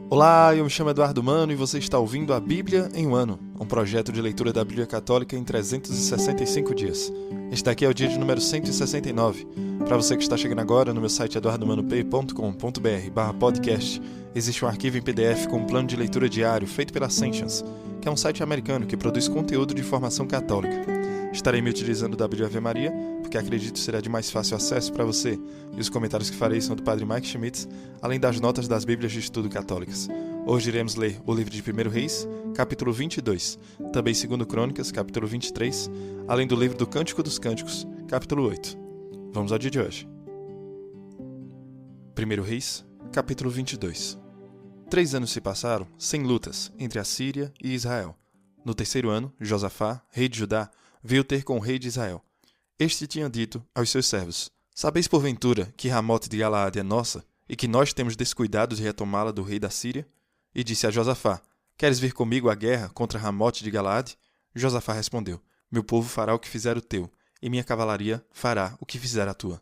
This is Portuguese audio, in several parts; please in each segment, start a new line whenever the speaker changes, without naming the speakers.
Olá, eu me chamo Eduardo Mano e você está ouvindo a Bíblia em um Ano, um projeto de leitura da Bíblia Católica em 365 dias. Este daqui é o dia de número 169. Para você que está chegando agora, no meu site eduardomanop.com.br/podcast, existe um arquivo em PDF com um plano de leitura diário feito pela Ascensions, que é um site americano que produz conteúdo de formação católica. Estarei me utilizando da Bíblia Ave Maria, porque acredito será de mais fácil acesso para você, e os comentários que farei são do Padre Mike Schmitz, além das notas das Bíblias de Estudo Católicas. Hoje iremos ler o livro de 1 Reis, capítulo 22, também 2 Crônicas, capítulo 23, além do livro do Cântico dos Cânticos, capítulo 8. Vamos ao dia de hoje. 1 Reis, capítulo 22. 3 anos se passaram sem lutas entre a Síria e Israel. No terceiro ano, Josafá, rei de Judá, veio ter com o rei de Israel. Este tinha dito aos seus servos: Sabeis porventura que Ramote de Galaade é nossa, e que nós temos descuidado de retomá-la do rei da Síria? E disse a Josafá: Queres vir comigo à guerra contra Ramote de Galaade? Josafá respondeu: Meu povo fará o que fizer o teu, e minha cavalaria fará o que fizer a tua.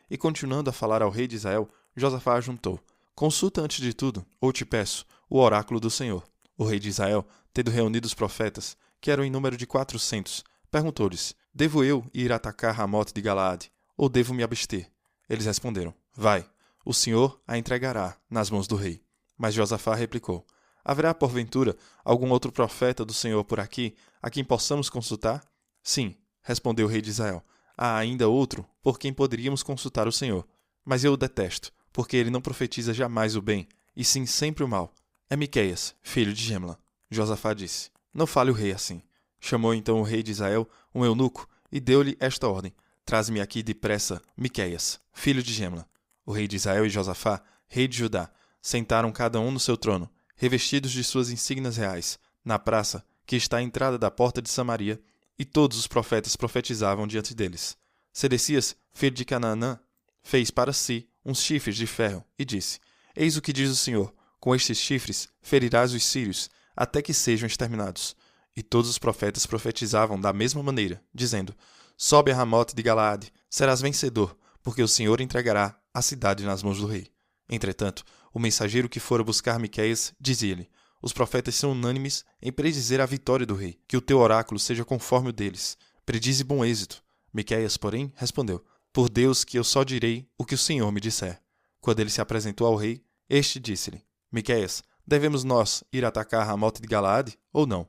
E continuando a falar ao rei de Israel, Josafá ajuntou: Consulta antes de tudo, ou te peço, o oráculo do Senhor. O rei de Israel, tendo reunido os profetas, que eram em número de 400, perguntou-lhes: Devo eu ir atacar Ramote de Galaade, ou devo me abster? Eles responderam: Vai, o Senhor a entregará nas mãos do rei. Mas Josafá replicou: Haverá, porventura, algum outro profeta do Senhor por aqui, a quem possamos consultar? Sim, respondeu o rei de Israel. Há ainda outro por quem poderíamos consultar o Senhor. Mas eu o detesto, porque ele não profetiza jamais o bem, e sim sempre o mal. É Miqueias, filho de Gemla. Josafá disse: Não fale o rei assim. Chamou então o rei de Israel um eunuco e deu-lhe esta ordem: Traze-me aqui depressa Miqueias, filho de Gemla. O rei de Israel e Josafá, rei de Judá, sentaram cada um no seu trono, revestidos de suas insígnias reais, na praça que está à entrada da porta de Samaria, e todos os profetas profetizavam diante deles. Sedecias, filho de Canaã, fez para si uns chifres de ferro e disse: Eis o que diz o Senhor: com estes chifres ferirás os sírios, até que sejam exterminados. E todos os profetas profetizavam da mesma maneira, dizendo: Sobe a Ramote de Galaade, serás vencedor, porque o Senhor entregará a cidade nas mãos do rei. Entretanto, o mensageiro que fora buscar Miqueias dizia-lhe: Os profetas são unânimes em predizer a vitória do rei, que o teu oráculo seja conforme o deles. Predize bom êxito. Miqueias, porém, respondeu: Por Deus que eu só direi o que o Senhor me disser. Quando ele se apresentou ao rei, este disse-lhe: Miqueias, devemos nós ir atacar Ramote de Galaade ou não?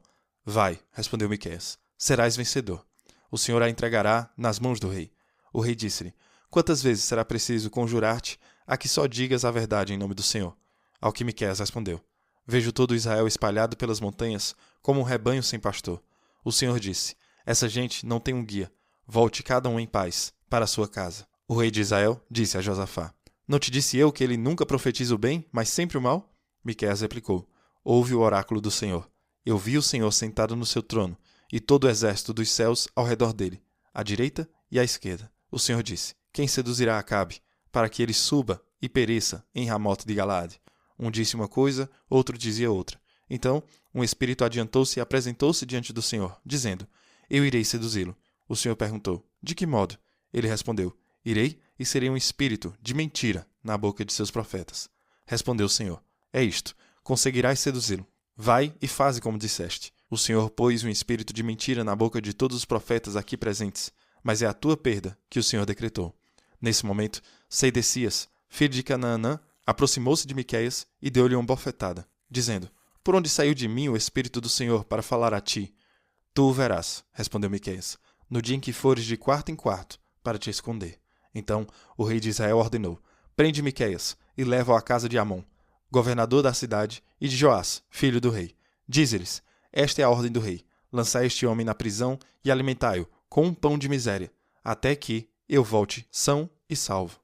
Vai, respondeu Miqueias, serás vencedor. O Senhor a entregará nas mãos do rei. O rei disse-lhe: Quantas vezes será preciso conjurar-te a que só digas a verdade em nome do Senhor? Ao que Miqueias respondeu: Vejo todo Israel espalhado pelas montanhas, como um rebanho sem pastor. O Senhor disse: Essa gente não tem um guia. Volte cada um em paz para a sua casa. O rei de Israel disse a Josafá: Não te disse eu que ele nunca profetiza o bem, mas sempre o mal? Miqueias replicou: Ouve o oráculo do Senhor. Eu vi o Senhor sentado no seu trono, e todo o exército dos céus ao redor dele, à direita e à esquerda. O Senhor disse: Quem seduzirá Acabe, para que ele suba e pereça em Ramote de Galaade? Um disse uma coisa, outro dizia outra. Então, um espírito adiantou-se e apresentou-se diante do Senhor, dizendo: Eu irei seduzi-lo. O Senhor perguntou: De que modo? Ele respondeu: Irei e serei um espírito de mentira na boca de seus profetas. Respondeu o Senhor: É isto, conseguirás seduzi-lo. Vai e faze como disseste. O Senhor pôs um espírito de mentira na boca de todos os profetas aqui presentes, mas é a tua perda que o Senhor decretou. Nesse momento, Sedecias, filho de Canaã, aproximou-se de Miqueias e deu-lhe uma bofetada, dizendo: Por onde saiu de mim o espírito do Senhor para falar a ti? Tu o verás, respondeu Miqueias, no dia em que fores de quarto em quarto para te esconder. Então o rei de Israel ordenou: Prende Miqueias e leva-o à casa de Amon, governador da cidade, e de Joás, filho do rei. Dize-lhes: Esta é a ordem do rei: lançai este homem na prisão e alimentai-o com um pão de miséria, até que eu volte são e salvo.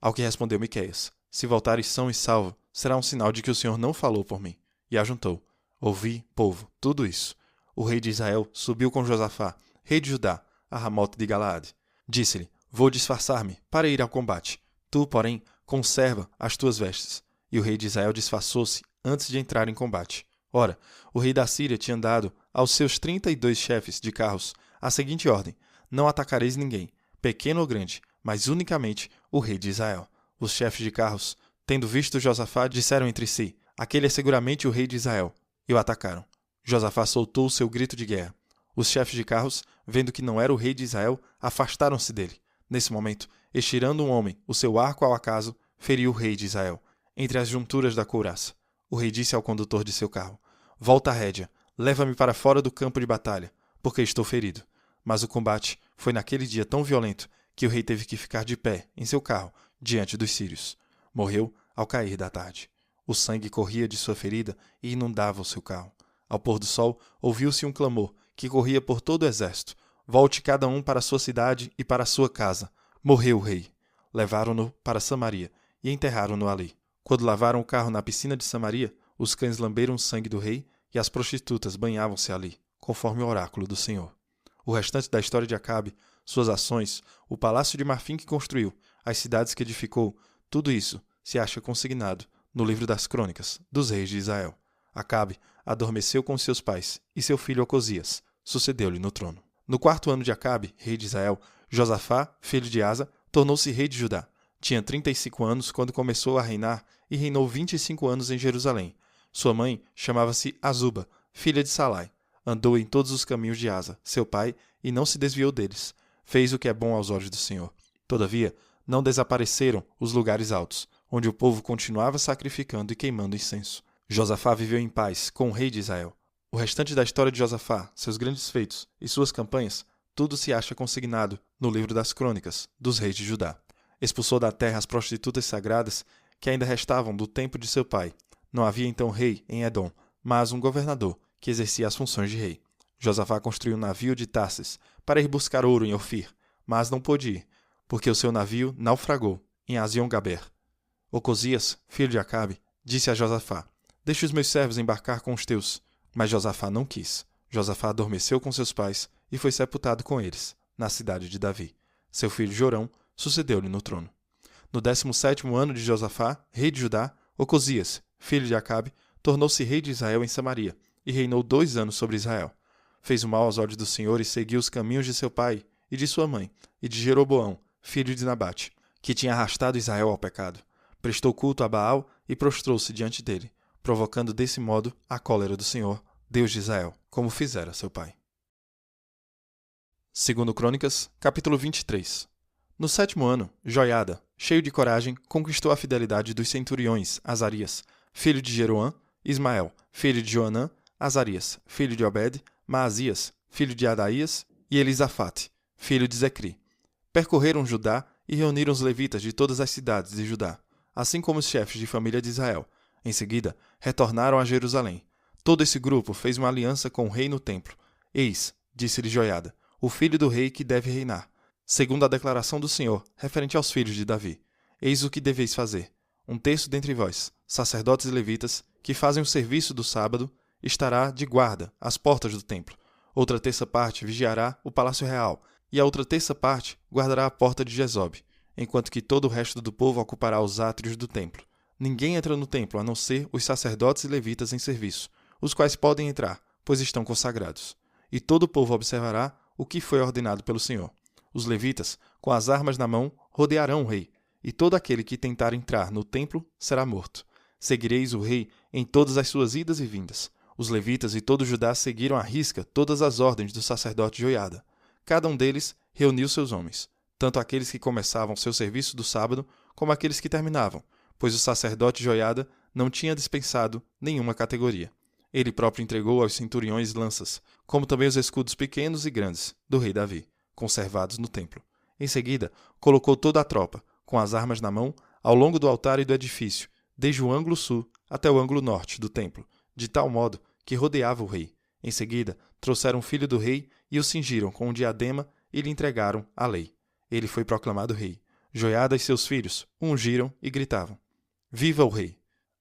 Ao que respondeu Miqueias: Se voltares são e salvo, será um sinal de que o Senhor não falou por mim. E ajuntou: Ouvi, povo, tudo isso. O rei de Israel subiu com Josafá, rei de Judá, a Ramote de Galaade. Disse-lhe: Vou disfarçar-me para ir ao combate. Tu, porém, conserva as tuas vestes. E o rei de Israel disfarçou-se antes de entrar em combate. Ora, o rei da Síria tinha dado aos seus 32 chefes de carros a seguinte ordem: Não atacareis ninguém, pequeno ou grande, mas unicamente o rei de Israel. Os chefes de carros, tendo visto Josafá, disseram entre si: Aquele é seguramente o rei de Israel. E o atacaram. Josafá soltou o seu grito de guerra. Os chefes de carros, vendo que não era o rei de Israel, afastaram-se dele. Nesse momento, estirando um homem o seu arco ao acaso, feriu o rei de Israel, entre as junturas da couraça. O rei disse ao condutor de seu carro: Volta a rédea, leva-me para fora do campo de batalha, porque estou ferido. Mas o combate foi naquele dia tão violento que o rei teve que ficar de pé em seu carro, diante dos sírios. Morreu ao cair da tarde. O sangue corria de sua ferida e inundava o seu carro. Ao pôr do sol, ouviu-se um clamor que corria por todo o exército. Volte cada um para sua cidade e para sua casa. Morreu o rei. Levaram-no para Samaria e enterraram-no ali. Quando lavaram o carro na piscina de Samaria, os cães lamberam o sangue do rei e as prostitutas banhavam-se ali, conforme o oráculo do Senhor. O restante da história de Acabe, suas ações, o palácio de marfim que construiu, as cidades que edificou, tudo isso se acha consignado no livro das crônicas dos reis de Israel. Acabe adormeceu com seus pais e seu filho Ocosias sucedeu-lhe no trono. No 4º ano de Acabe, rei de Israel, Josafá, filho de Asa, tornou-se rei de Judá. Tinha 35 anos quando começou a reinar e reinou 25 anos em Jerusalém. Sua mãe chamava-se Azuba, filha de Salai. Andou em todos os caminhos de Asa, seu pai, e não se desviou deles. Fez o que é bom aos olhos do Senhor. Todavia, não desapareceram os lugares altos, onde o povo continuava sacrificando e queimando incenso. Josafá viveu em paz com o rei de Israel. O restante da história de Josafá, seus grandes feitos e suas campanhas, tudo se acha consignado no livro das crônicas dos reis de Judá. Expulsou da terra as prostitutas sagradas que ainda restavam do tempo de seu pai. Não havia então rei em Edom, mas um governador que exercia as funções de rei. Josafá construiu um navio de Tarsis para ir buscar ouro em Ofir, mas não pôde ir, porque o seu navio naufragou em Azion-Gaber. Ocosias, filho de Acabe, disse a Josafá: Deixe os meus servos embarcar com os teus. Mas Josafá não quis. Josafá adormeceu com seus pais e foi sepultado com eles, na cidade de Davi. Seu filho Jorão sucedeu-lhe no trono. No 17º ano de Josafá, rei de Judá, Ocosias, filho de Acabe, tornou-se rei de Israel em Samaria e reinou 2 anos sobre Israel. Fez o mal aos olhos do Senhor e seguiu os caminhos de seu pai e de sua mãe e de Jeroboão, filho de Nabate, que tinha arrastado Israel ao pecado. Prestou culto a Baal e prostrou-se diante dele, provocando desse modo a cólera do Senhor, Deus de Israel, como fizera seu pai. 2 Crônicas, capítulo 23. No 7º ano, Joiada, cheio de coragem, conquistou a fidelidade dos centuriões Azarias, filho de Jeroã, Ismael, filho de Joanã, Azarias, filho de Obed, Maasias, filho de Adaías, e Elisafate, filho de Zecri. Percorreram Judá e reuniram os levitas de todas as cidades de Judá, assim como os chefes de família de Israel. Em seguida, retornaram a Jerusalém. Todo esse grupo fez uma aliança com o rei no templo. Eis, disse-lhe Joiada, o filho do rei que deve reinar, segundo a declaração do Senhor, referente aos filhos de Davi. Eis o que deveis fazer. Um terço dentre vós, sacerdotes e levitas, que fazem o serviço do sábado, estará de guarda às portas do templo. Outra terça parte vigiará o palácio real, e a outra terça parte guardará a porta de Jezobe, enquanto que todo o resto do povo ocupará os átrios do templo. Ninguém entra no templo a não ser os sacerdotes e levitas em serviço, os quais podem entrar, pois estão consagrados. E todo o povo observará o que foi ordenado pelo Senhor. Os levitas, com as armas na mão, rodearão o rei, e todo aquele que tentar entrar no templo será morto. Seguireis o rei em todas as suas idas e vindas. Os levitas e todo Judá seguiram à risca todas as ordens do sacerdote Joiada. Cada um deles reuniu seus homens, tanto aqueles que começavam seu serviço do sábado, como aqueles que terminavam, pois o sacerdote Joiada não tinha dispensado nenhuma categoria. Ele próprio entregou aos centuriões lanças, como também os escudos pequenos e grandes, do rei Davi, conservados no templo. Em seguida, colocou toda a tropa, com as armas na mão, ao longo do altar e do edifício, desde o ângulo sul até o ângulo norte do templo, de tal modo que rodeava o rei. Em seguida, trouxeram o filho do rei e o cingiram com um diadema e lhe entregaram a lei. Ele foi proclamado rei. Joiada e seus filhos o ungiram e gritavam: Viva o rei!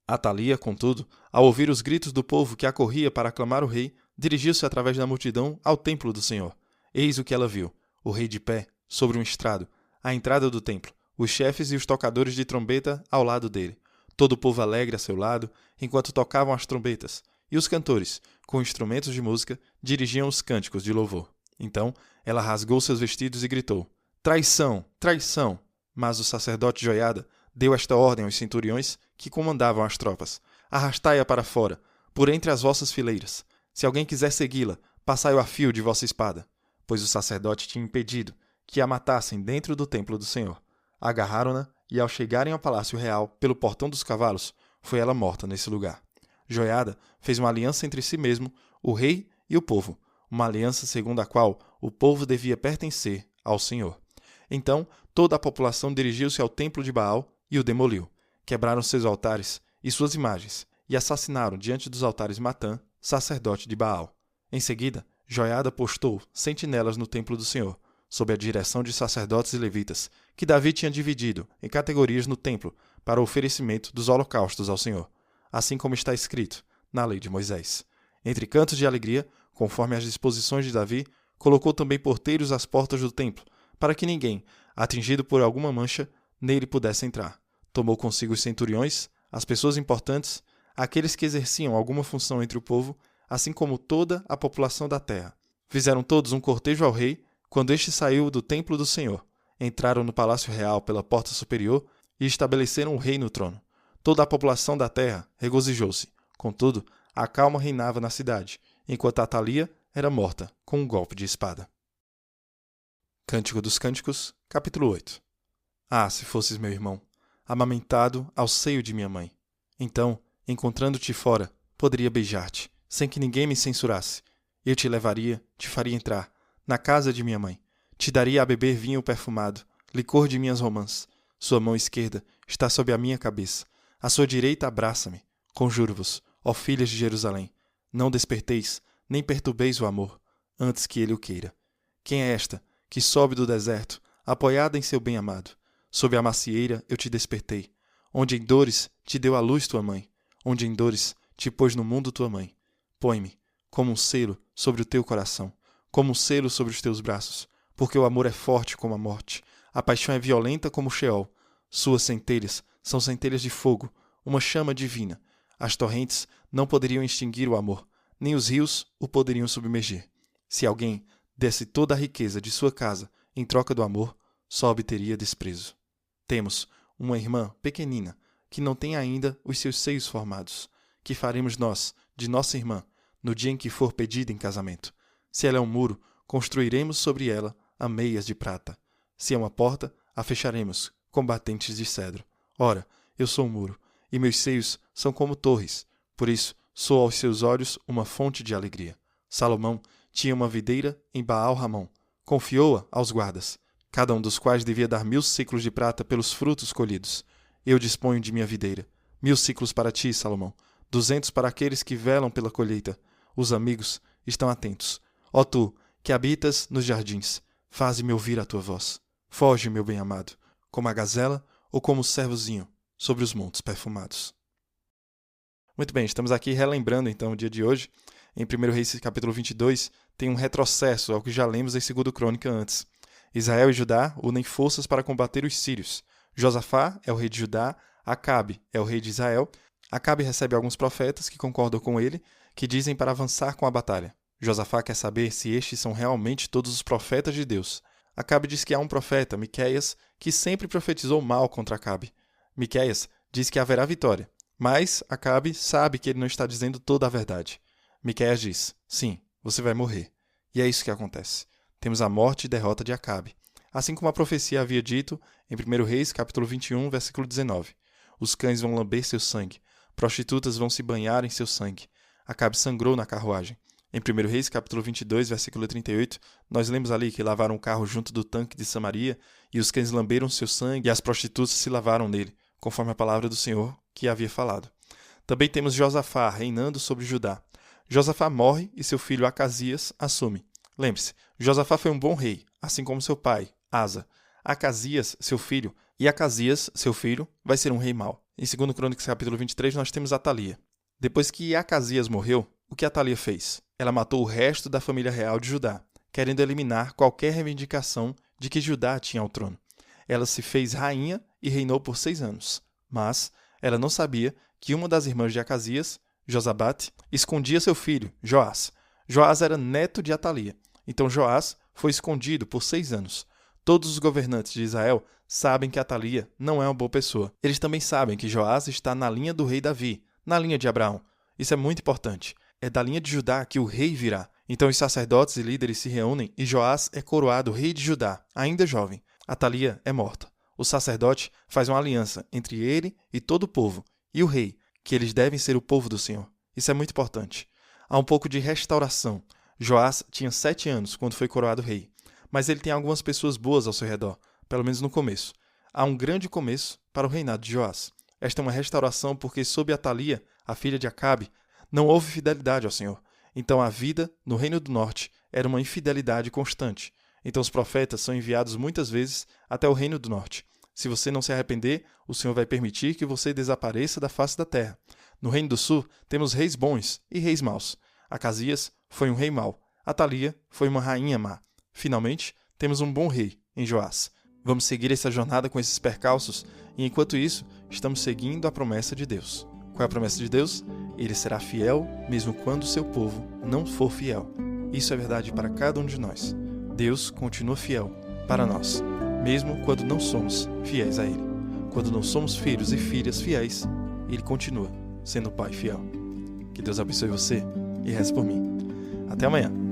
Atalia, contudo, ao ouvir os gritos do povo que acorria para aclamar o rei, dirigiu-se através da multidão ao templo do Senhor. Eis o que ela viu: o rei de pé, sobre um estrado, à entrada do templo, os chefes e os tocadores de trombeta ao lado dele, todo o povo alegre a seu lado, enquanto tocavam as trombetas, e os cantores, com instrumentos de música, dirigiam os cânticos de louvor. Então, ela rasgou seus vestidos e gritou: Traição! Traição! Mas o sacerdote Joiada deu esta ordem aos centuriões que comandavam as tropas: arrastai-a para fora, por entre as vossas fileiras. Se alguém quiser segui-la, passai-o a fio de vossa espada. Pois o sacerdote tinha impedido que a matassem dentro do templo do Senhor. Agarraram-na, e ao chegarem ao palácio real, pelo portão dos cavalos, foi ela morta nesse lugar. Joiada fez uma aliança entre si mesmo, o rei e o povo, uma aliança segundo a qual o povo devia pertencer ao Senhor. Então toda a população dirigiu-se ao templo de Baal e o demoliu. Quebraram seus altares e suas imagens, e assassinaram diante dos altares Matã, sacerdote de Baal. Em seguida, Joiada postou sentinelas no templo do Senhor, sob a direção de sacerdotes e levitas, que Davi tinha dividido em categorias no templo para o oferecimento dos holocaustos ao Senhor, assim como está escrito na lei de Moisés. Entre cantos de alegria, conforme as disposições de Davi, colocou também porteiros às portas do templo, para que ninguém, atingido por alguma mancha, nele pudesse entrar. Tomou consigo os centuriões, as pessoas importantes, aqueles que exerciam alguma função entre o povo, assim como toda a população da terra. Fizeram todos um cortejo ao rei, quando este saiu do templo do Senhor. Entraram no palácio real pela porta superior e estabeleceram o rei no trono. Toda a população da terra regozijou-se. Contudo, a calma reinava na cidade, enquanto Atalia era morta com um golpe de espada. Cântico dos Cânticos, capítulo 8. Ah, se fosses meu irmão, amamentado ao seio de minha mãe. Então, encontrando-te fora, poderia beijar-te, sem que ninguém me censurasse. Eu te levaria, te faria entrar na casa de minha mãe. Te daria a beber vinho perfumado, licor de minhas romãs. Sua mão esquerda está sob a minha cabeça. A sua direita abraça-me. Conjuro-vos, ó filhas de Jerusalém, não desperteis, nem perturbeis o amor, antes que ele o queira. Quem é esta que sobe do deserto, apoiada em seu bem-amado? Sob a macieira eu te despertei, onde em dores te deu a luz tua mãe, onde em dores te pôs no mundo tua mãe. Põe-me como um selo sobre o teu coração, como um selo sobre os teus braços, porque o amor é forte como a morte, a paixão é violenta como o Sheol. Suas centelhas são centelhas de fogo, uma chama divina. As torrentes não poderiam extinguir o amor, nem os rios o poderiam submergir. Se alguém desse toda a riqueza de sua casa em troca do amor, só obteria desprezo. Temos uma irmã pequenina, que não tem ainda os seus seios formados. Que faremos nós, de nossa irmã, no dia em que for pedida em casamento? Se ela é um muro, construiremos sobre ela ameias de prata. Se é uma porta, a fecharemos com batentes de cedro. Ora, eu sou um muro, e meus seios são como torres. Por isso, sou aos seus olhos uma fonte de alegria. Salomão tinha uma videira em Baal-Ramon. Confiou-a aos guardas, cada um dos quais devia dar 1000 siclos de prata pelos frutos colhidos. Eu disponho de minha videira. 1000 siclos para ti, Salomão. 200 para aqueles que velam pela colheita. Os amigos estão atentos. Ó tu, que habitas nos jardins, faze-me ouvir a tua voz. Foge, meu bem-amado, como a gazela ou como o servozinho sobre os montes perfumados. Muito bem, estamos aqui relembrando então o dia de hoje. Em 1 Reis capítulo 22 tem um retrocesso ao que já lemos em 2 Crônica antes. Israel e Judá unem forças para combater os sírios. Josafá é o rei de Judá, Acabe é o rei de Israel. Acabe recebe alguns profetas que concordam com ele, que dizem para avançar com a batalha. Josafá quer saber se estes são realmente todos os profetas de Deus. Acabe diz que há um profeta, Miqueias, que sempre profetizou mal contra Acabe. Miqueias diz que haverá vitória, mas Acabe sabe que ele não está dizendo toda a verdade. Miqueias diz, sim, você vai morrer. E é isso que acontece. Temos a morte e derrota de Acabe. Assim como a profecia havia dito em 1 Reis, capítulo 21, versículo 19. Os cães vão lamber seu sangue, prostitutas vão se banhar em seu sangue. Acabe sangrou na carruagem. Em 1 Reis, capítulo 22, versículo 38, nós lemos ali que lavaram o carro junto do tanque de Samaria, e os cães lamberam seu sangue, e as prostitutas se lavaram nele, conforme a palavra do Senhor que havia falado. Também temos Josafá reinando sobre Judá. Josafá morre e seu filho Acasias assume. Lembre-se, Josafá foi um bom rei, assim como seu pai, Asa. Acasias, seu filho, e Acasias, seu filho, vai ser um rei mau. Em 2 Crônicas, capítulo 23, nós temos Atalia. Depois que Acasias morreu, o que Atalia fez? Ela matou o resto da família real de Judá, querendo eliminar qualquer reivindicação de que Judá tinha ao trono. Ela se fez rainha e reinou por 6 anos. Mas ela não sabia que uma das irmãs de Acasias, Josabate, escondia seu filho, Joás. Joás era neto de Atalia. Então Joás foi escondido por 6 anos. Todos os governantes de Israel sabem que Atalia não é uma boa pessoa. Eles também sabem que Joás está na linha do rei Davi, na linha de Abraão. Isso é muito importante. É da linha de Judá que o rei virá. Então os sacerdotes e líderes se reúnem e Joás é coroado rei de Judá, ainda jovem. Atalia é morta. O sacerdote faz uma aliança entre ele e todo o povo, e o rei, que eles devem ser o povo do Senhor. Isso é muito importante. Há um pouco de restauração. Joás tinha 7 anos quando foi coroado rei, mas ele tem algumas pessoas boas ao seu redor, pelo menos no começo. Há um grande começo para o reinado de Joás. Esta é uma restauração porque sob Atalia, a filha de Acabe, não houve fidelidade ao Senhor. Então a vida no Reino do Norte era uma infidelidade constante. Então os profetas são enviados muitas vezes até o Reino do Norte. Se você não se arrepender, o Senhor vai permitir que você desapareça da face da terra. No Reino do Sul, temos reis bons e reis maus. Acasias foi um rei mau. Atalia foi uma rainha má. Finalmente, temos um bom rei em Joás. Vamos seguir essa jornada com esses percalços e, enquanto isso, estamos seguindo a promessa de Deus. Qual é a promessa de Deus? Ele será fiel mesmo quando o seu povo não for fiel. Isso é verdade para cada um de nós. Deus continua fiel para nós, mesmo quando não somos fiéis a Ele. Quando não somos filhos e filhas fiéis, Ele continua sendo Pai fiel. Que Deus abençoe você e reze por mim. Até amanhã.